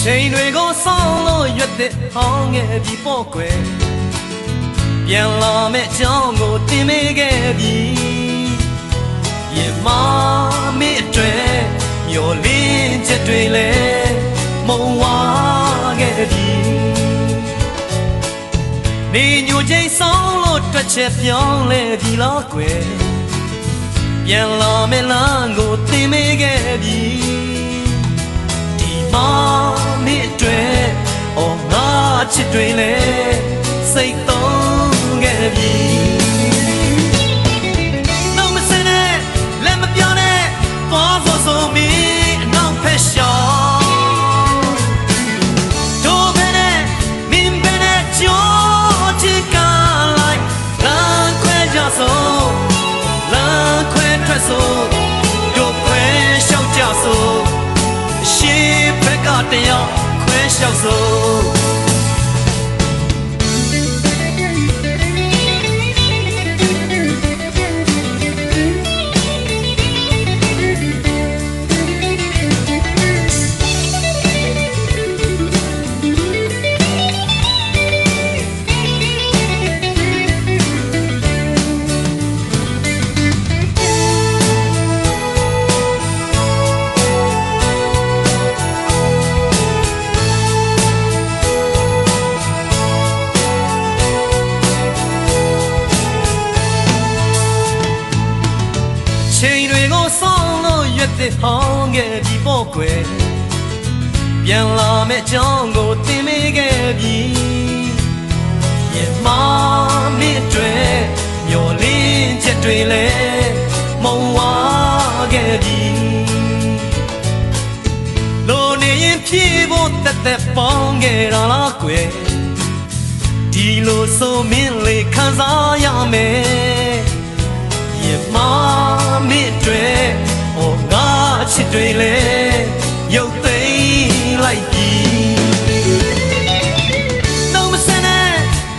ချိန်တွေကိုဆောင်းလို့ရွက်တဲ့ဟောင်းငယ်ပြီးပေါ့ကွယ်ပြန်လာမယ့်အကြောင်းကိုတင်မေးခဲ့ပြီရင်မမေ့အတွက်မျောလင်းချက်တွေလည်းမုံဝါခဲ့ပြီနေညိုချိန်ဆောင်းလို့တွက်ချက်ပြောင်းလဲပြီလားကွယ်ပြန်လာမယ့်လမ်းကိုတင်မေးခဲ့ပြီဒီမှာမေ့အတွက်အော်ငါချစ်တွေလည်းစိတ်သုံးခဲ့ပြီနောက်မစင်းနဲ့လက်မပြောနဲ့သွားဖို့ဆိုမီအနောက်ဖက်ရှောင်းတို့ပဲနဲ့မင်းပဲနဲ့ကြောချစ်ကလိုက်လမ်းခွဲကြဆိုလမ်းခွဲထွက်ဆိုတို့ခွဲလျှောက်ကြဆိုရှေ့ဘက်ကတယောက်ခွဲလျှောက်ဆိုချိန်တွေကိုဆောင်းလို့ရွက်တဲ့ဟောင်းခဲ့ပြီပေါ့ကွယ်ပြန်လာမယ့်အကြောင်းကိုတင်မေးခဲ့ပြီရင်မမေ့အတွက်မျောလင်းချက်တွေလည်းမုံဝါခဲ့ပြီလိုနေရင်ဖြည့်ဖို့တက်တက်ပေါင်းခဲ့တာလားကွယ်ဒီလိုဆိုမင်းလေးခံစားရမယ်ရင်မမေ့အတွက်ဟောငါချစ်တွေလည်းရုပ်သိမ်းလိုက်ပြီနောက်မစင်းနဲ့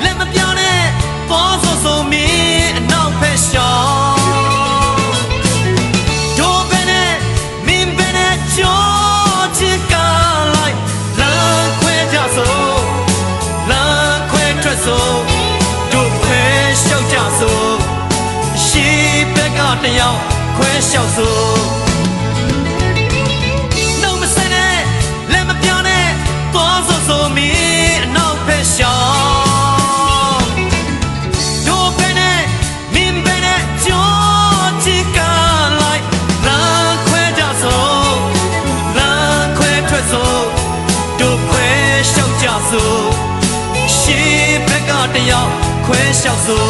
လက်မပြောနဲ့ပေါ်ဆိုမင်းအနောက်ဖက်ရှောင်းတို့ပဲနဲ့မင်းပဲနဲ့ကြောချစ်ကလိုက်လမ်းခွဲကြဆိုလမ်းခွဲထွက်ဆိုတို့ခွဲလျှောက်ကြဆိုရှေ့ဘက်ကတယောက်ခွဲလျှောက်ဆိုနောက်မစင်းနဲ့လက်မပြောနဲ့သွားဆိုမင်းအနောက်ဖက်ရှောင်းတို့ပဲနဲ့မင်းပဲနဲ့ကြောချစ်ကလိုက်လမ်းခွဲကြဆိုလမ်းခွဲထွက်ဆိုတို့ခွဲလျှောက်ကြဆိုရှေ့ဘက်ကတယောက်ခွဲလျှောက်ဆို